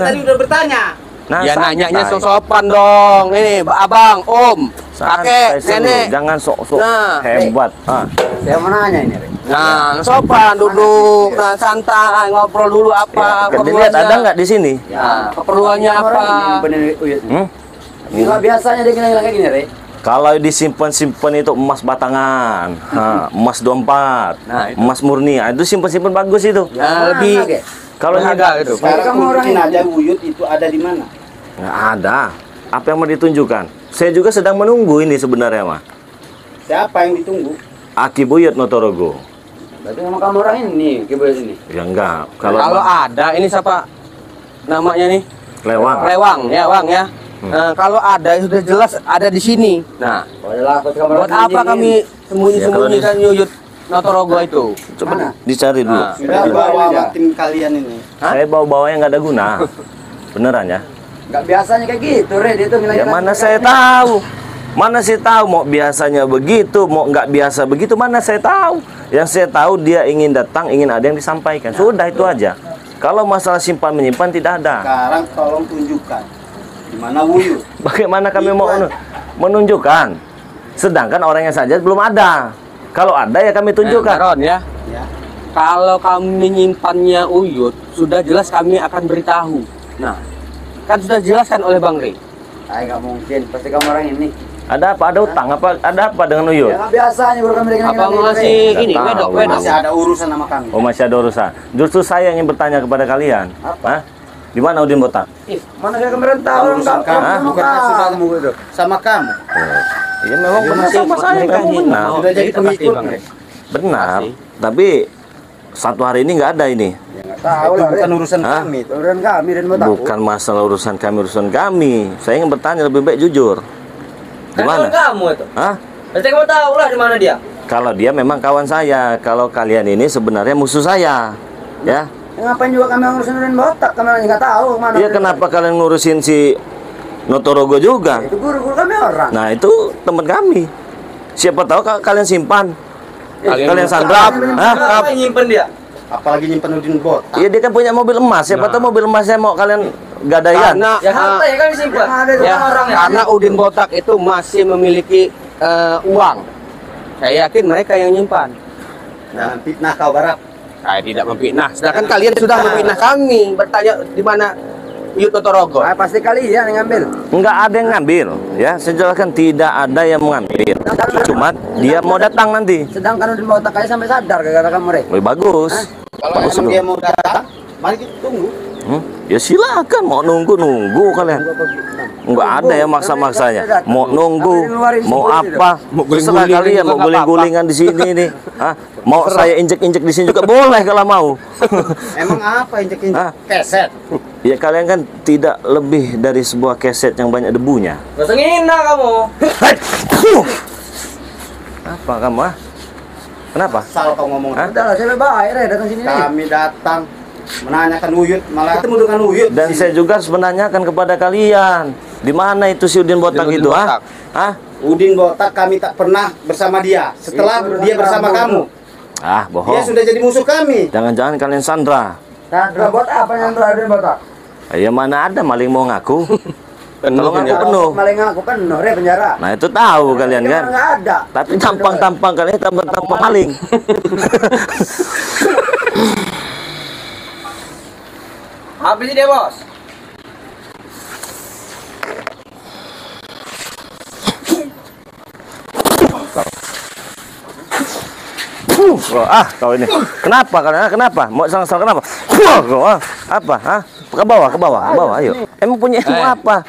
tadi udah bertanya. Nah, ya nanyanya sopan dong. Ini abang, om, kakek, nenek. Jangan sok-sok Nah, hebat. Saya mau nanya ini, Rek. Nah, sopan duduk, nah santai, ngobrol dulu apa Dilihat ada nggak di sini? Ya, keperluannya apa? Nggak biasanya dia bilang kayak gini, Rek. Kalau disimpan-simpan itu emas batangan, emas 24, emas murni, itu simpan-simpan bagus itu. Ya, lebih kalau berharga itu. Sekarang kamu orang aja Uyut itu ada di mana? Nggak ada. Apa yang mau ditunjukkan? Saya juga sedang menunggu ini sebenarnya, mah. Siapa yang ditunggu? Aki Buyut Notorogo. Berarti nama kamu orang ini, Kibuyut ini. Ya enggak. Kalau ada, ini siapa namanya nih? Lewang. Lewang, ya, Bang ya. Nah, kalau ada sudah jelas ada di sini. Nah, buat apa kami sembunyi-sembunyikan Yuyut Notorogo itu? Coba dicari dulu. Sudah bawa tim kalian ini. Saya bawa-bawa yang nggak ada guna. Beneran ya? Nggak biasanya kayak gitu, Rek. Dia tuh bilang. Ya mana saya tahu. Mana saya tahu mau biasanya begitu, mau nggak biasa begitu, mana saya tahu. Yang saya tahu dia ingin datang, ingin ada yang disampaikan. Sudah itu aja. Kalau masalah simpan menyimpan tidak ada. Sekarang tolong tunjukkan di mana Wuyut. Bagaimana kami mau menunjukkan? Sedangkan orangnya saja belum ada. Kalau ada ya kami tunjukkan. Baron ya. Kalau kami menyimpannya Uyut, sudah jelas kami akan beritahu. Nah, kan sudah dijelaskan oleh Bang Rey. Nggak mungkin, pasti kamu orang ini. Ada apa? Ada utang apa? Ada apa dengan Uyut? Ya nggak biasanya baru kami dengan Apa ngasih ini wedok? Masih ada urusan sama kami. Oh, masih ada urusan. Justru saya ingin bertanya kepada kalian. Apa? Di mana Udin Botak? Mana saya kemarin tahu Urusan kamu. bukan kamu itu. Sama kamu. Ya memang benar sama saya, memang benar. Sudah jadi pengikut. Benar. Tapi satu hari ini nggak ada ini. Ya nggak tahu lah. Bukan urusan kami, itu urusan kami dan Botak. Bukan masalah urusan kami. Saya ingin bertanya lebih baik jujur. Di mana? Kamu itu. Hah? Berarti kamu tahu lah di mana dia. Kalau dia memang kawan saya, kalau kalian ini sebenarnya musuh saya. Ya. Ngapain juga kami ngurusin urusan Botak? Kami nggak tahu mana. Iya, kenapa kalian ngurusin si Notorogo juga? Itu guru-guru kami orang. Nah, itu teman kami. Siapa tahu kalian simpan. Kalian sandra. Apa yang nyimpen dia? Apalagi nyimpen Udin Botak. Iya, dia kan punya mobil emas. Siapa tahu mobil emasnya mau kalian gadaikan. Ya harta ya kan disimpan. Ya, karena Udin Botak itu masih memiliki uang. Saya yakin mereka yang nyimpan. Jangan fitnah kau Barak. Saya tidak memfitnah. Sedangkan kalian sudah memfitnah kami. Bertanya di mana Uyut Notorogo. Pasti kalian yang ngambil. Enggak ada yang ngambil, ya. Saya jelaskan tidak ada yang mengambil. Cuma dia mau datang nanti. Sedangkan Udin Botak aja sampai sadar gara-gara kamu, Rek. Lebih bagus. Kalau emang dia mau datang, mari kita tunggu. Ya silakan, mau nunggu kalian. Enggak ada yang maksa-maksanya. Mau nunggu, mau apa? Terserah kalian mau guling-gulingan di sini nih. Mau saya injek-injek di sini juga boleh kalau mau. Emang apa injek-injek? Keset. Ya kalian kan tidak lebih dari sebuah keset yang banyak debunya. Gak usah ngina kamu. Apa kamu? Kenapa? Asal kau ngomong. Udah lah, saya baik Rek datang sini. Kami datang menanyakan Uyut, malah ketemu dengan Uyut. Dan saya juga harus menanyakan kepada kalian, di mana itu si Udin Botak Udin itu? Botak. Udin Botak kami tak pernah bersama dia. Setelah dia bersama kamu, dia Bohong. sudah jadi musuh kami. Jangan-jangan kalian sandra. Sandra buat apa yang Udin Botak? Ya mana ada maling mau ngaku. Kalau ngaku penjara. penuh. Maling aku penuh Rek penjara. Nah itu tahu kalian kan. Nggak ada. Tapi tampang-tampang kalian tampang-tampang maling. Habis dia, Bos. Kau ini. Kenapa kalian? Kenapa? Mau sang-sang kenapa? Apa? Ke bawah, ayo. Emang punya ilmu apa?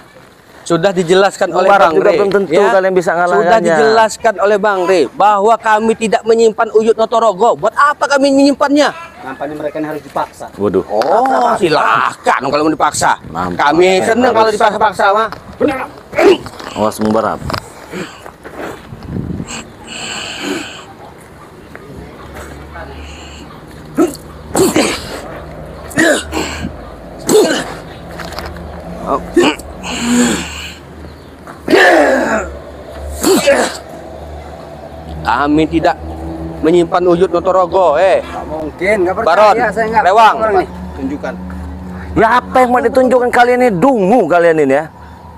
Sudah dijelaskan oleh Barat Bang juga Rey. belum tentu kalian bisa ngalahkannya. Sudah dijelaskan oleh Bang Rey bahwa kami tidak menyimpan Uyut Notorogo. Buat apa kami menyimpannya? Nampaknya mereka ini harus dipaksa. Waduh. Oh, silahkan kalau mau dipaksa. Nampak. Kami senang kalau dipaksa-paksa mah. Awas membarat. Kami tidak menyimpan Uyut Notorogo, Nggak mungkin, nggak Baron, percaya saya nggak. Lewang. Orang nih. Tunjukkan. Ya apa yang mau ditunjukkan kalian ini? Dungu kalian ini ya.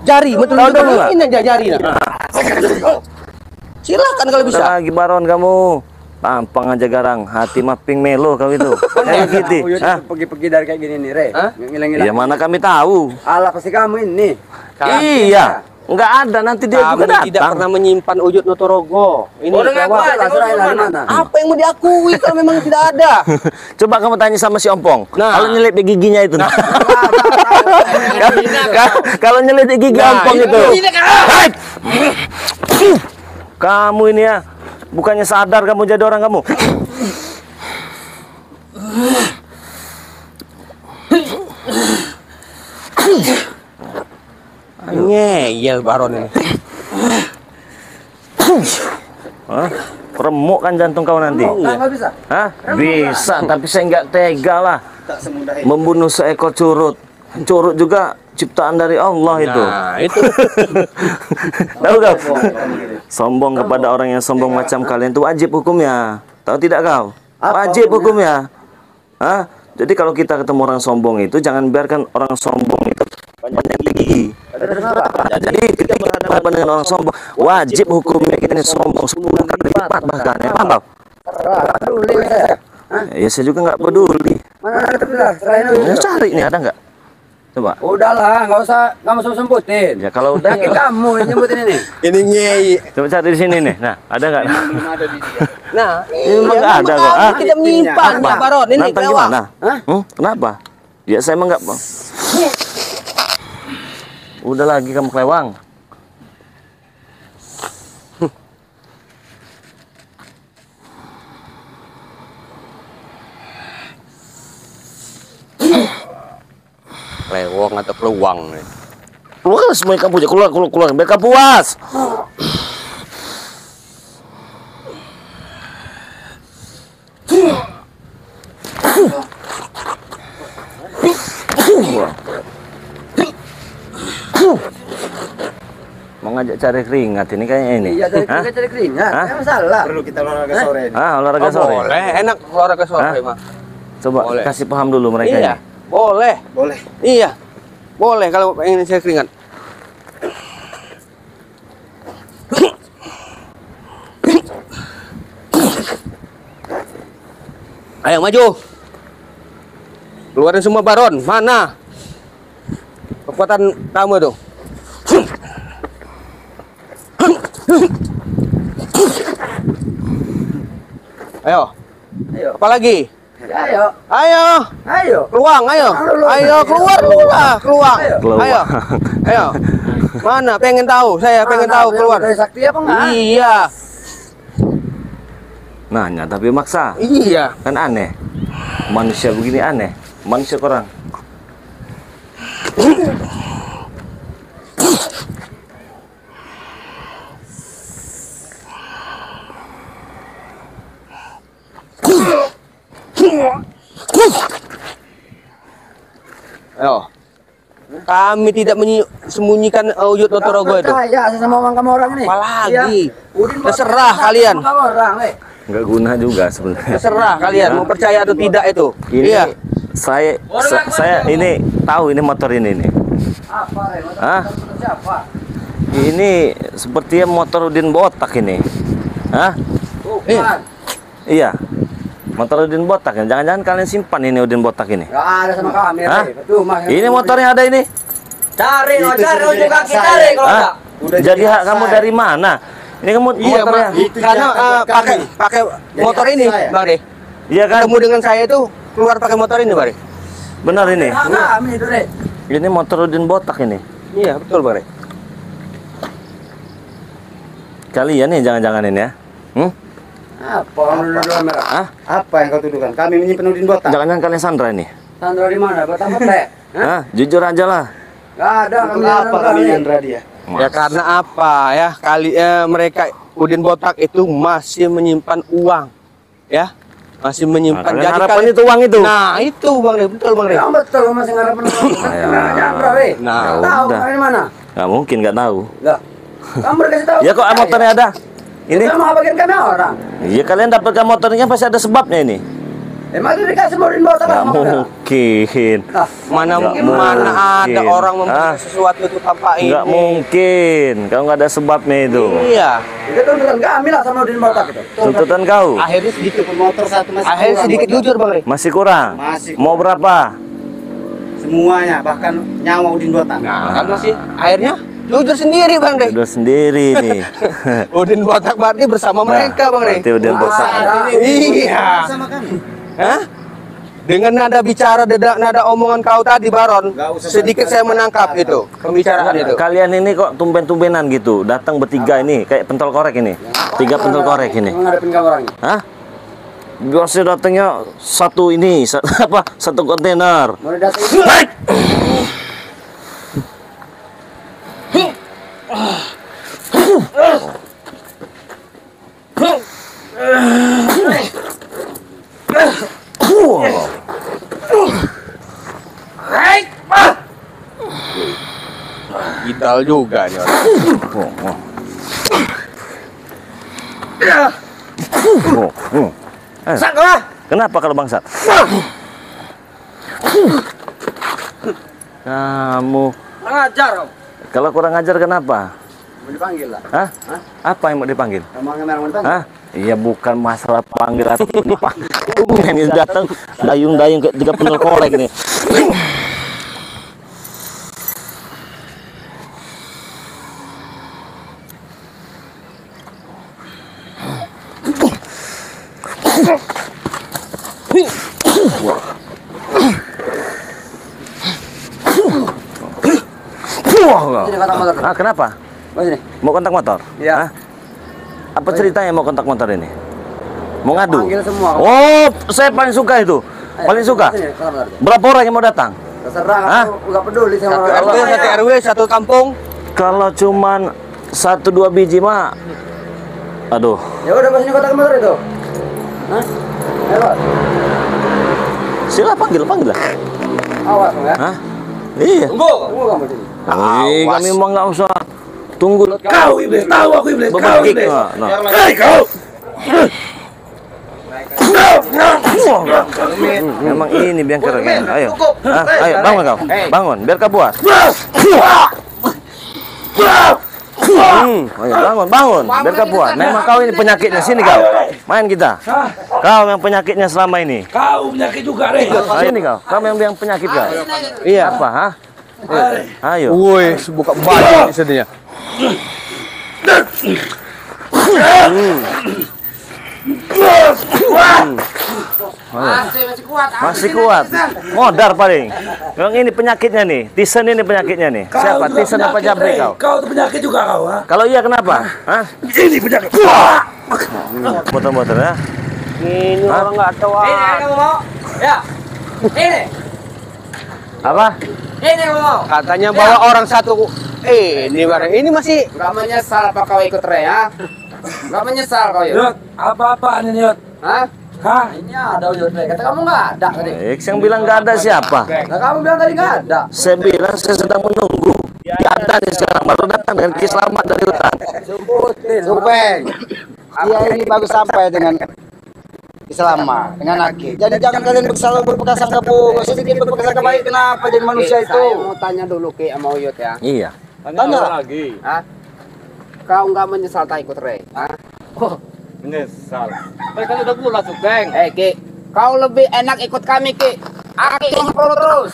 Jari, betul Tahu betul. dong nggak? Ini aja jari. Nah. Silakan kalau bisa. Udah lagi Baron kamu. Tampang aja garang, hati mah ping melo kau itu. Kayak gitu. Hah? Pergi-pergi dari kayak gini nih, Re. Ngilang-ngilang. Ya mana kami tahu. Alah pasti kamu ini. Iya. Enggak ada, nanti dia Kami juga tidak datang. pernah menyimpan wujud Notorogo. Ini Orang lewat. apa? Serahin dari mana? Apa yang mau diakui kalau memang tidak ada? Coba kamu tanya sama si Ompong. Nah. Kalau nyelip di giginya itu. Kalau nyelip di gigi Nah, Ompong itu. itu. Hai! Kamu ini ya, bukannya sadar kamu jadi orang kamu. Ngeyel Baron ini. Hah? Remuk kan jantung kau nanti. Nggak bisa. Hah? Bisa, tapi saya nggak tega lah Tak semudah itu. membunuh seekor curut. Curut juga ciptaan dari Allah itu. Nah, itu. Tahu kau? Sombong kepada orang yang sombong macam kalian itu wajib hukumnya. Tahu tidak kau? Wajib hukumnya. Hah? Jadi kalau kita ketemu orang sombong itu jangan biarkan orang sombong itu banyak gigi. Jadi kita berhadapan dengan orang sombong, wajib hukumnya kita ini sombong 10 kali lipat bahkan. Ya, paham kau? Peduli, Re. Ya saya juga nggak peduli. Mana ada terpisah? Serahin aja. Ya, cari nih ada nggak? Coba. Udahlah, nggak usah sembutin. Ya kalau udah, Yakin kamu yang nyebutin ini. Ini ngeyel. coba cari di sini nih. Nah, ada nggak? Nah, Memang nggak ada kok. kami tidak menyimpan Apa? ya Baron. Ini Nantang kelewat. gimana? Kenapa? Ya saya emang nggak. Udah lagi kamu kelewang. Kelewong atau keluang nih. Keluar semua kamu aja, keluar. Mereka puas. Mau ngajak cari keringat ini kayaknya ini. Iya, Hah? cari keringat. Hah? Nggak masalah. Perlu kita olahraga sore. Olahraga sore. Boleh, enak olahraga sore Hah? mah. Coba Boleh. kasih paham dulu mereka Iya, ini. boleh. Boleh. Iya. Boleh kalau pengen saya keringat. Ayo maju. Keluarin semua Baron. Mana kekuatan kamu tuh? Ayo. Ayo. Apa lagi? Ayo. Ayo. Ayo. Keluang, ayo. Ayo keluar dulu lah, keluar. Keluar. Ayo. Ayo. Mana? Pengen tahu. Saya pengen tahu keluar. Dari sakti apa enggak? Iya. Nanya tapi maksa. Iya. Kan aneh. Manusia begini aneh. Manusia kurang. Ayo. Kami tidak menyembunyikan wujud Notorogo itu. Ya, sama orang ini. Apalagi. Udin Terserah kalian. Kamu orang, Nggak guna juga sebenarnya. Terserah kalian mau percaya atau tidak itu. Ini Iya. saya ini tahu ini motor ini nih. Apa, Re? Hah? Siapa? Ini sepertinya motor Udin botak ini. Hah? Bukan. Iya. Motor Udin botak. Jangan-jangan kalian simpan ini Udin botak ini. Nggak ada sama kami, Hah? Re. Betul, Mas. Ini motornya ada ini. Cari, Itu cari sudah ujung hak kaki saya. cari kalau Hah? enggak. Udah Jadi jadi hak hak kamu saya. dari mana? Ini kamu Iya, motornya. Itu karena jadi hak pakai kami. pakai Jadi motor hak ini, saya. Bang Re. Iya kan? Ketemu dengan saya itu keluar pakai motor ini, Bang Re. Benar ini. Hak kami itu, Re. Ini motor Udin botak ini. Iya, betul, Bang Re. Kalian nih jangan-jangan ini ya. Apa? Orang dua merah. Hah? Apa yang kau tuduhkan? Kami menyimpan Udin botak. Jangan-jangan kalian Sandra ini. Sandra di mana? Botak-botak. Hah? Jujur aja lah. Nggak ada. Untuk apa kami nyandra dia? Ya karena apa ya? Mereka Udin botak itu masih menyimpan uang. Ya. Masih menyimpan. Kalian harapannya itu uang itu. Nah, itu Bang Re, betul Bang Re. Yang betul masih ngarepin. Nyandra, Re. Nah, Tahu udah. kami mana? Nggak mungkin nggak tahu. Nggak. Kamu kasih tahu. Ya kok motornya ada. Ini. Itu mau bagian kami orang. Iya kalian dapatkan motornya pasti ada sebabnya ini. Emang dia dikasih mau bawa tak? Nggak mungkin. Mana Nggak mana ada mungkin. orang memberikan sesuatu itu tanpa ini. Nggak mungkin. Kalau nggak ada sebabnya itu. Iya. Itu tuntutan kami lah sama Udin Bawa tak itu. Tuntutan kau Akhirnya sedikit Motor satu masih Akhirnya kurang, sedikit Bos. jujur Bang Rey. masih kurang. Masih Mau berapa? semuanya, bahkan nyawa Udin Botak. Nah, kan masih akhirnya jujur sendiri Bang Rey. Udah sendiri nih. Udin Botak berarti bersama mereka Bang Rey. Berarti udah botak. Iya. Sama kami. Hah? Dengan nada bicara, nada omongan kau tadi Baron, Nggak usah sedikit saya menangkap itu pembicaraan itu. Kalian ini kok tumben-tumbenan gitu, datang bertiga ini kayak pentol korek ini. 3 pentol korek ini. Menghadapin kamu orangnya. Hah? Biasa datangnya satu ini, satu kontainer. Mau datang Gital juga nih orang. Kenapa kalau bangsat? Kamu Ngajar kamu. kalau kurang ajar kenapa? mau dipanggil lah. Hah? Apa yang mau dipanggil? Emangnya memang mau dipanggil? Hah? Iya bukan masalah panggil atau dipanggil. Ini datang dayung-dayung kayak 3 pentol korek nih. Sini kata motor. Ah, kenapa? Mau sini. Mau kontak motor? Iya. Hah? Apa ceritanya mau kontak motor ini? Mau ngadu? Panggil semua. Oh, saya paling suka itu. Paling suka. Sini kata motor. Berapa orang yang mau datang? Terserah, Hah? aku nggak peduli sama Satu orang. RW, satu RW, satu kampung. Kalau cuman 1-2 biji mah, aduh. Ya udah pas ini kota motor itu. Hah? Ayo, Pak. Sila panggil lah. Awas ya. Hah? Iya. Tunggu kamu sini. Kami mah nggak usah tunggu. Kau iblis, tahu aku iblis, kau Bebegik. iblis. Nah. Hei kau. Memang ini biang keren. Ayo. Hah? Ayo bangun kau. Bangun biar kau puas. Ayo bangun biar kau puas. Memang kau ini penyakitnya, sini kau. Main kita. Kau yang penyakitnya selama ini. Kau penyakit juga, Rey. Ayo nih kau. Kau yang penyakit kau. Iya apa? Hah? Ayo. Woi, buka baju di sini ya. Masih kuat. Modar paling. Yang ini penyakitnya nih. Tisen ini penyakitnya nih. Siapa? juga Tisen apa penyakit, Jabri Rey. kau? Kau tuh penyakit juga kau, ha? Kalau iya kenapa? Hah? Ini penyakit. Motor-motor ya? Ini Hah? orang nggak tahu. Ini yang kamu mau? Ya. Ini. Apa? Ini yang kamu mau. Katanya bawa orang satu. Ini barang. Ini masih. Gak menyesal apa kau ikut Rey ya? Gak menyesal kau ya? Yot, apa-apaan ini, Yot? Hah? Hah? Ini ada Yud Rey. Kata kamu nggak ada tadi. Yang bilang nggak ada siapa? Nah kamu bilang tadi nggak ada. Saya bilang saya sedang menunggu. Ada nih sekarang baru datang dengan Ki Selamat dari hutan. Supeng, dia ini baru sampai dengan selama dengan Aki. Jadi jangan kalian selalu berprasangka buruk, sedikit berprasangka baik. Kenapa jadi manusia Saya itu? mau tanya dulu Ki sama Uyut ya. Iya. Tanya. Hah? Kau nggak menyesal tak ikut Rey? Hah? Mereka udah pulang Supeng. Ki, kau lebih enak ikut kami Ki. Aki yang perlu terus.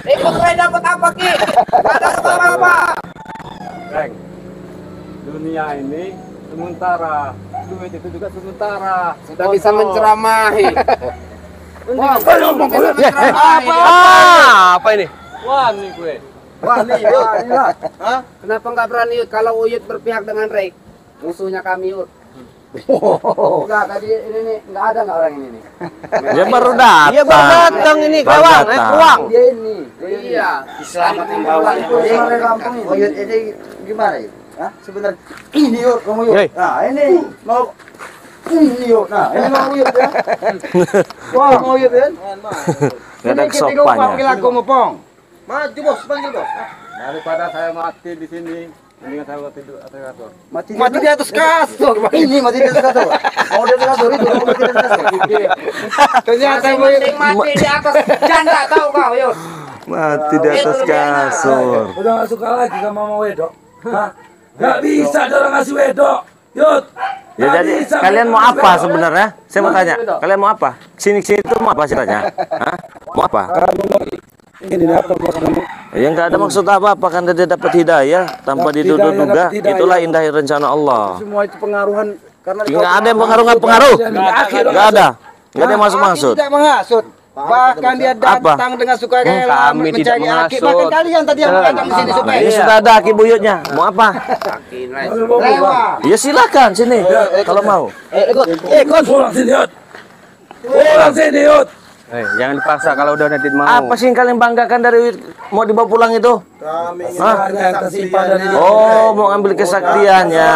Ikut Rey dapat apa Ki? Gak ada apa-apa. Dunia ini sementara, duit itu juga sementara. Sudah bisa menceramahi. Apa ini? Wah nih gue. Wah nih, ini lah. Hah? Kenapa nggak berani Yud kalau Uyut berpihak dengan Rey? Musuhnya kami Yud. Enggak, tadi ini nih nggak ada nggak orang ini nih. Dia baru datang. Dia baru datang ini Baru kelewang, datang. uang. Dia ini. Iya. Selamat yang bawa. Ini kampung ini. Oh, Yud, ini gimana Yud? Hah? Sebenarnya ini Yud, kamu Yud. Hei. Nah ini mau ini Yud. Nah ini mau Yud ya. Wah mau Yud kan? Nggak ada Panggil kesopannya. aku mau Pong. Maju bos, panggil bos. Daripada saya mati di sini, Mendingan saya tidur atas kasur. Mati di atas kasur. Ini mati di atas kasur. Mau di atas kasur itu mau mati di atas kasur. Ternyata Mati di atas janda tahu kau, Yud. Mati di atas kasur. Udah gak suka lagi sama Mama Wedok. Hah? Gak bisa ada orang ngasih Wedok. Yud. Ya jadi kalian mau apa sebenarnya? Saya mau tanya, kalian mau apa? Sini itu mau apa ceritanya? Hah? Mau apa? Ini apa bos kamu? Ya nggak ada maksud apa-apa kan dia dapat hidayah tanpa diduga-duga. Itulah indah rencana Allah. Semua itu pengaruhan karena Nggak ada yang pengaruh. Nggak ada. Nggak ada yang maksud. tidak menghasut. Bahkan dia datang dengan sukarela Kami mencari tidak aki. menghasut. Bahkan kalian tadi yang datang di sini supaya Ini sudah ada aki buyutnya. Mau apa? lewat. Ya silakan sini kalau mau. Ikut. Pulang sini Yud. Pulang sini Yud. Jangan dipaksa kalau udah nanti mau. Apa sih yang kalian banggakan dari mau dibawa pulang itu? Hah? Yang tersimpan dari Oh, mau ambil kesaktiannya.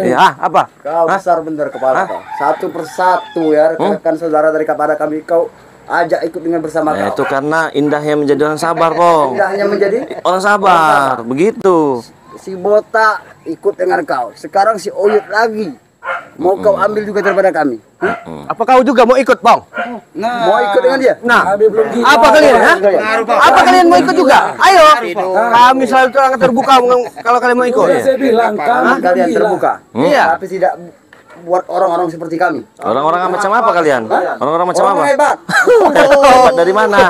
Ya, apa? kau besar bener kepala kau. Satu persatu ya rekan saudara dari kepada kami kau ajak ikut dengan bersama Nah, kau. itu karena indahnya menjadi orang sabar, Pong. Tidak hanya menjadi Orang sabar, begitu. si Botak ikut dengan kau. Sekarang si Oyut lagi. Mau kau ambil juga daripada kami. Hah? Apa kau juga mau ikut, Pong? Mau ikut dengan dia? Nah, Kami belum gila. apa kalian? Hah? Apa kalian mau ikut juga? Ayo. Kami selalu sangat terbuka kalau kalian mau ikut. Udah saya bilang Karena kami kalian gila. terbuka. Iya. Tapi tidak buat orang-orang seperti kami. Orang-orang macam apa kalian? Orang-orang macam Orang apa? hebat. Hebat dari mana?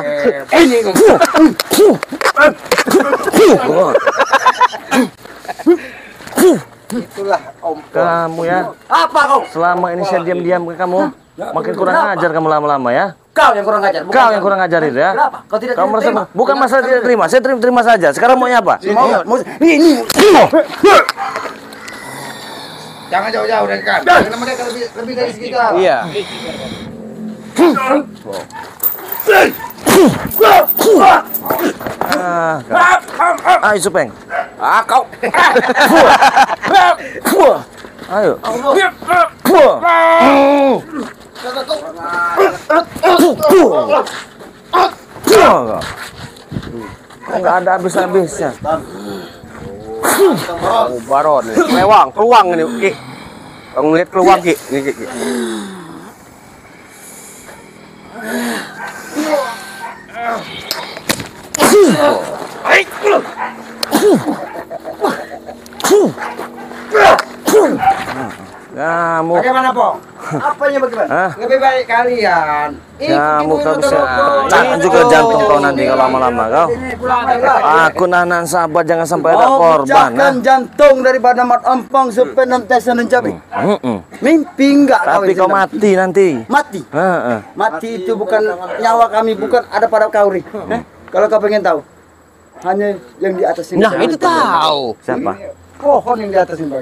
Itulah Om. Kamu ya, Apa kau? selama ini saya diam-diam ke kamu, makin kurang ajar kamu lama-lama ya. Kau yang kurang ajar. Kau yang kurang ajar itu ya. Kenapa? Kau tidak Kamu merasa terima? bukan masalah tidak terima, saya terima saja. Sekarang maunya apa? Ini. Jangan jauh-jauh dari kami. Karena mereka lebih dari sekitar. Iya. Ayo Supeng. Kau. Ayo. Enggak ada habis-habisnya. Baron nih. Mewang, peluang ini, Ki. Kau ngeliat peluang, Ki. Nih, Ki. Kamu, Bagaimana, Pong? Apanya bagaimana? Hah? Lebih baik kalian. kamu ibu kau bisa terus. tahan juga jantung kau nanti kalau lama-lama kau. Aku nahan sabar jangan sampai ada Mau korban. pecahkan jantung daripada mat ampang supaya nanti dan cabai. Mimpi enggak kau Tapi itu kau nanti? mati nanti. Mati. Heeh. Mati itu bukan nyawa kami, bukan ada pada kau nih. Kalau kau pengen tahu, hanya yang di atas ini. Nah, itu tahu. Siapa? Pohon yang di atas ini.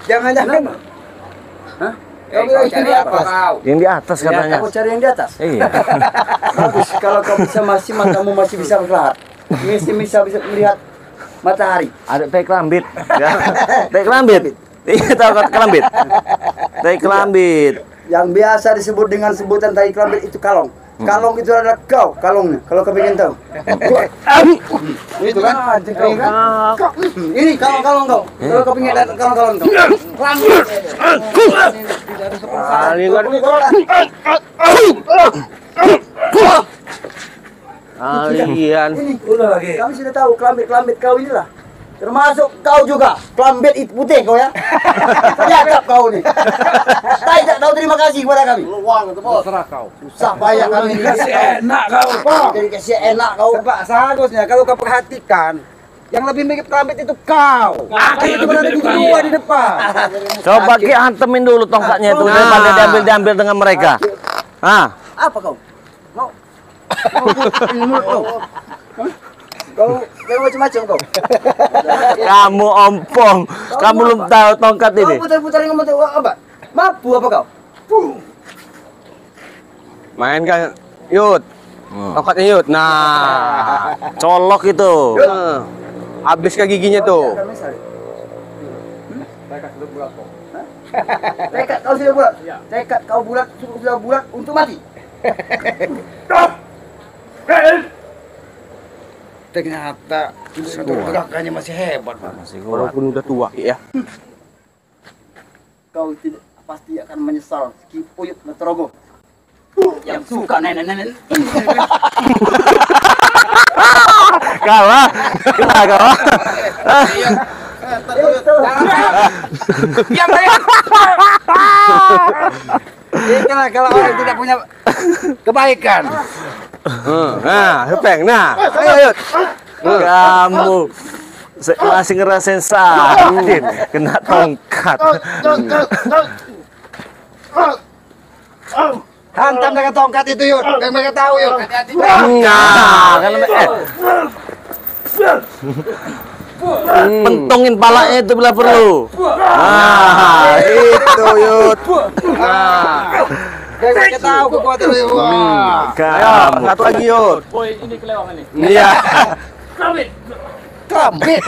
Jangan-jangan. Hah? Kau bilang yang di atas. Yang di atas katanya. Kau cari yang di atas. Iya. Bagus, kalau kau bisa matamu masih bisa melihat. Masih bisa melihat matahari. Ada teh kelambit. Ya. Teh kelambit. Iya tahu kan kelambit. Teh kelambit. Yang biasa disebut dengan sebutan tai kelambit itu kalong. Kalong itu adalah kau, kalongnya. Kalau kau pengen tahu. Itu kan? Ini kalong-kalong kau. Kalau kau pengen lihat kalong-kalong kau. Kelambit. Kalian. Udah lagi. Kami sudah tahu kelambit-kelambit kau inilah. Termasuk kau juga. Kelambit itu putih kau ya. Cakap kau nih. Tak tahu terima kasih kepada kami. Luang itu bos. Terserah kau. Susah payah kami ini. Kasih enak kau. Jadi kasih enak kau. Sebab seharusnya kalau kau perhatikan, yang lebih mirip kelambit itu kau. Aku itu berada di dua di depan. Coba Ki hantemin dulu tongkatnya itu daripada diambil dengan mereka. Ah, Apa kau? Mau mulut kau? Kau macam-macam kau. kamu ompong. Kamu belum tahu tongkat ini. Kau putar-putar ngomong apa? Mampu apa kau? Main kan, Yud. Tongkatnya Yud. Nah. Colok itu. Habis ke giginya tuh. Tekad kau sudah bulat. Tekad kau bulat, sudah bulat untuk mati. Ternyata gerakannya masih hebat. Masih kuat. Walaupun udah tua ya. Kau tidak pasti akan menyesal. Ki Uyut Natarogo yang suka nenek-nenek. Kalah. Kalah. Diam kalian. Itulah kalau orang tidak punya kebaikan. Nah, Hepeng, nah. Ayo, kamu masih ngerasain sakit, kena tongkat. Hantam dengan tongkat itu yuk, yang mereka tahu yuk. Nah, kan pentongin palanya itu bila perlu. Nah, itu Yud. Nah, yang mereka tahu kekuatan yuk. Kamu. Satu lagi Yud. Boy, ini kelewang ini. Iya. Kambing.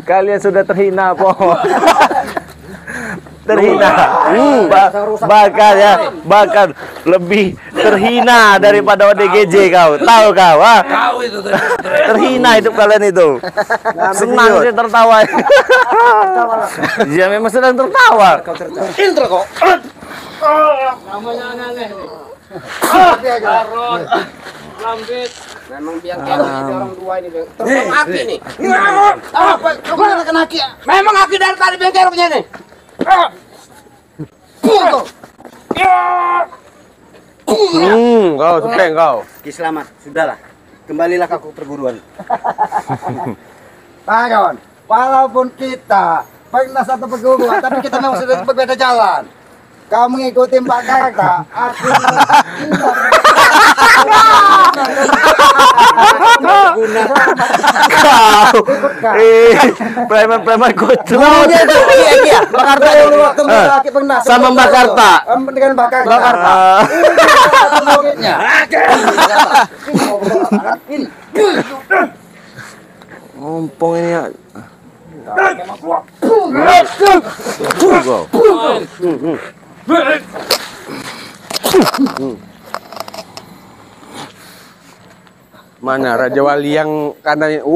Kalian sudah terhina, Po. Terhina. Bahkan lebih terhina daripada ODGJ kau. Tahu kau, ah? Kau itu Terhina hidup kalian itu. Senang sih tertawa. Ya memang sedang tertawa. Intro kok. Namanya aneh nih. Lambit. Memang biar orang tua ini terbang aki nih. Apa? Kau kena aki? Memang aki dari tadi bengkeroknya nih. Kau Hepeng kau. Ki selamat, sudahlah. Kembalilah ke perguruan. Nah kawan, walaupun kita pernah satu perguruan, tapi kita memang sudah berbeda jalan. Kau mengikuti Pak Karta, Preman-preman kucing. Iya, Pak Karta dulu waktu laki pernah Sama Mbak Karta. dengan Pak Karta. Ngompong ini ya. Mana Raja Wali yang kanannya?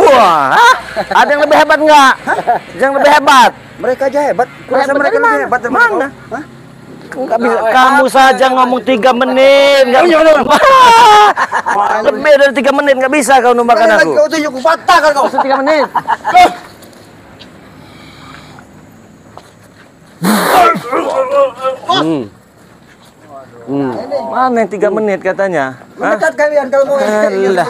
Wah, ada yang lebih hebat nggak? Yang lebih hebat? Mereka aja hebat. Kurasa mereka lebih hebat dari Mana? Hah? Nggak bisa. Kamu saja ngomong 3 menit. Nggak lebih dari 3 menit nggak bisa kau numbakan aku. Kau tunjuk patah kan kau. 3 menit. Mana yang 3 menit katanya? Hah? Mendekat kalian kalau mau Alah.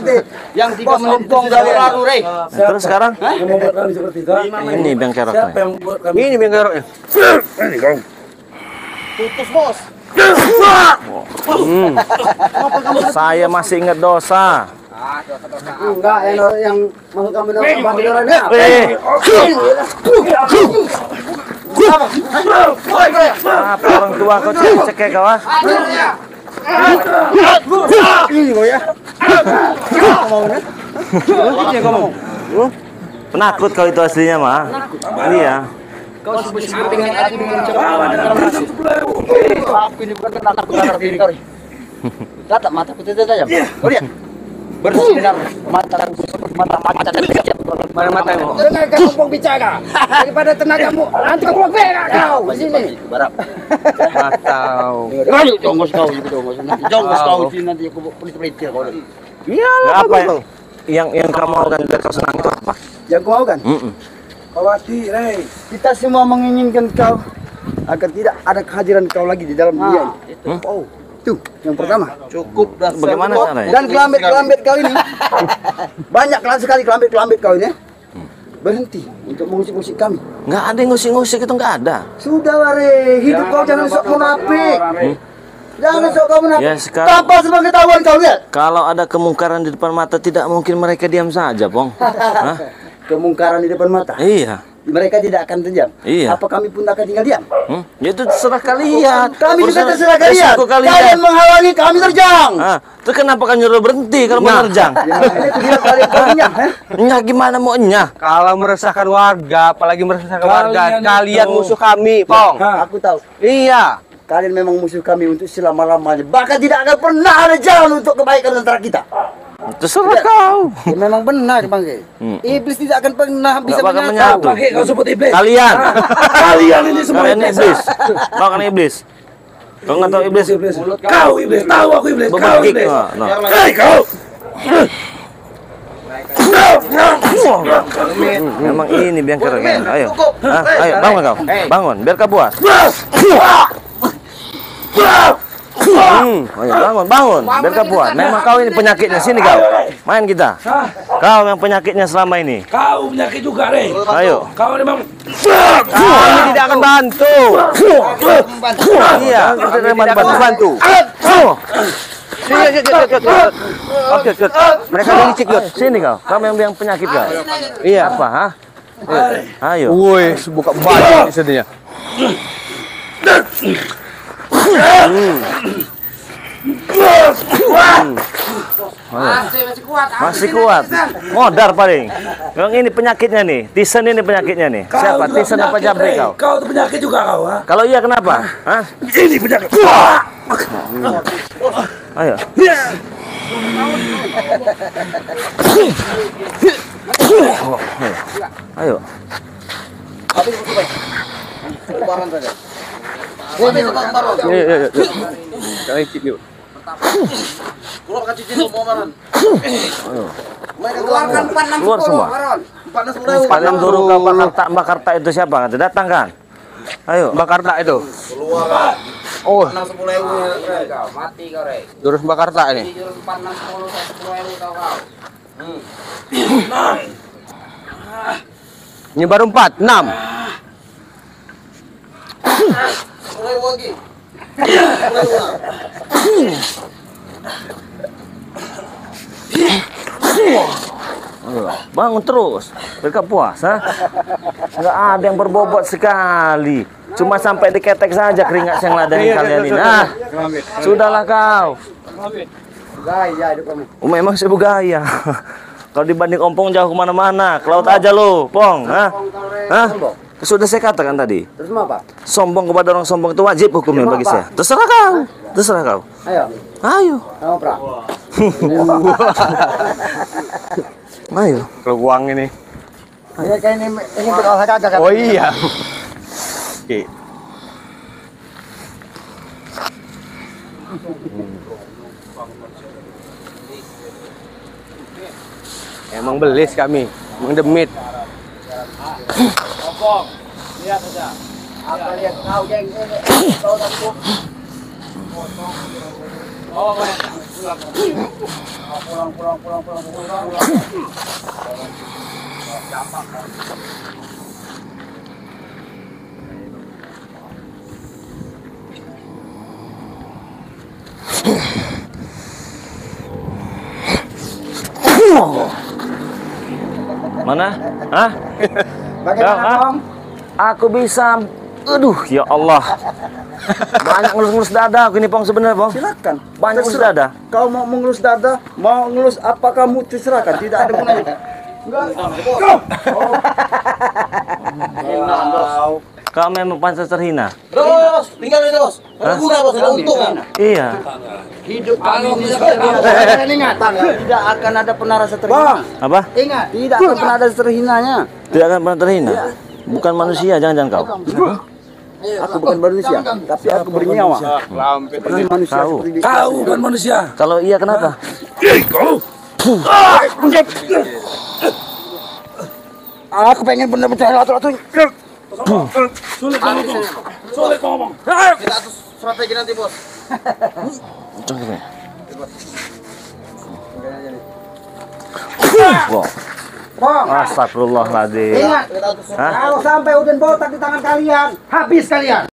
Yang 3 menit pong dari lalu, Rey. Terus sekarang? yang membuat kami seperti itu. Ini bang kerok. Siapa yang membuat kami? Ini bengkeroknya. Putus, Bos. Saya masih ingat dosa. enggak yang masuk kami dalam panggilan ya. Apa orang tua kau cek kau ah? Ini kau ya. Ngomong. Penakut kau itu aslinya mah. Iya. Kau sebut dengan aku dengan aku ini bukan anak benar diri kau. Tatap mata ku tajam. Kau lihat. Bersinar mata seperti mata macan. Mana matamu? Dengar kamu pong bicara. Daripada tenagamu, nanti kamu berak kau. Sini. Barap. Matau. Ayo jongos kau gitu jongos. Jongos kau sini nanti aku pelit-pelitir kau. Apa yang kamu mau kan kau senang itu apa? Yang kau mau kan? Khawatir, Rey. Kita semua menginginkan kau agar tidak ada kehadiran kau lagi di dalam dunia ini. Oh, itu yang pertama. Cukup dah. Bagaimana caranya? Dan kelambit kau ini banyak sekali kelambit kau ini. Berhenti untuk mengusik-usik kami. Nggak ada yang ngusik-ngusik itu nggak ada. Sudah ware, hidup kau jangan sok munafik. Jangan sok kau munafik. Ya, sekarang- Tanpa sebagai tahuan kau lihat. Kalau ada kemungkaran di depan mata tidak mungkin mereka diam saja, Pong. Hah? Kemungkaran di depan mata. Iya. mereka tidak akan terdiam. Iya. Apa kami pun akan tinggal diam? Ya itu terserah kalian. Kami juga Urusan terserah kalian. resiko Kalian menghalangi kami terjang. Ah, terus kenapa kan nyuruh berhenti kalau mau nerjang? Itu dia kalian punya. Nyah gimana mau nyah? Kalau meresahkan warga, apalagi meresahkan warga, Kalian kalian itu- musuh kami, Pong. Aku tahu. Iya. Kalian memang musuh kami untuk selama-lamanya. Bahkan tidak akan pernah ada jalan untuk kebaikan antara kita. Terserah kau. Ya, memang benar Bang Ge. Iblis tidak akan pernah bisa Nggak bakal menyatu. menyatu. Pakai kau sebut iblis. Kalian, Kalian ini semua kalian iblis. iblis. Kau kan iblis. Kau nggak tahu iblis? Iblis. Kau iblis. Tahu aku iblis. Kau Bebegik. iblis. Nah. Hei kau. Memang ini biang keren. Ayo, ayo bangun kau, bangun. Biar kau puas. Ayo bangun, biar kau puas. Memang kau ini penyakitnya, sini kau. Main kita. Kau yang penyakitnya selama ini. Kau penyakit juga, Rey. Ayo. Kau memang. Kami tidak akan bantu. Iya, kita tidak bantu. Oke, mereka licik, Yud. Sini kau, kamu yang penyakit kau. Iya. Apa, ha? Ayo. Woi, buka baju di sini ya. Masih kuat. Masih kuat. Modar paling. Yang ini penyakitnya nih. Tisen ini penyakitnya nih. Kau Siapa? juga Tisen apa penyakit, Jabri Rey. kau? Kau tuh penyakit juga kau, ha? Kalau iya kenapa? Hah? Ini penyakit. Ayo. Ayo. Keluarkan 460 Keluar semua. Baron. Kalian turun ke Mbak Karta itu siapa? Kan? Datang kan? Ayo. Bakarta itu. Oh, Mati kau, Rey. jurus Bakarta ini. Jurus 460 10.000 kau. Ini baru 4, 6. Bangun terus. Mereka puas, ha? Nggak ada yang berbobot sekali. Cuma sampai diketek saja keringat yang ladangin kalian ini. Nah, sudahlah kau. Gaya hidup kamu. Memang saya gaya. Kalau dibanding ompong jauh kemana-mana. Ke laut aja lo, Pong. Hah? Hah? Sudah saya katakan tadi. Terus mau apa? Sombong kepada orang sombong itu wajib hukumnya bagi saya. Terserah kau. Terserah kau. Ayo. Ayo. Kamu pra. Ayo. Peluang ini. Ya kayak ini berolahraga kan. Oh iya. Oke. Emang belis kami, emang demit. Apa lihat kau geng kau takut. Pulang. Mana? Hah? Bagaimana, Hah? Bang? Aku bisa. Aduh, ya Allah. Banyak ngelus-ngelus dada aku ini, Pong, sebenarnya, Pong. Silakan. Banyak ngelus Terserah. dada. Kau mau mengelus dada, mau ngelus apa kamu terserahkan, tidak ada gunanya. Kau memang pantas terhina. Terus, tinggal terus. Guna bos, ada untung. Iya. Hidup kami ini seperti ingat, tidak akan ada pernah rasa terhina. Apa? Ingat, tidak akan pernah ada rasa terhinanya. Tidak akan pernah terhina. Bukan manusia, jangan-jangan kau. Aku bukan manusia, tapi aku bernyawa. Seperti manusia. Kau. seperti- Kau bukan manusia. Kalau iya kenapa? Kau. Aku pengen benar-benar lato-lato. Sulit ngomong. Sulit ngomong. Strategi nanti bos. Cong gini. Wah. Astagfirullahaladzim. Ingat, Hah? kalau sampai udan botak di tangan kalian, habis kalian.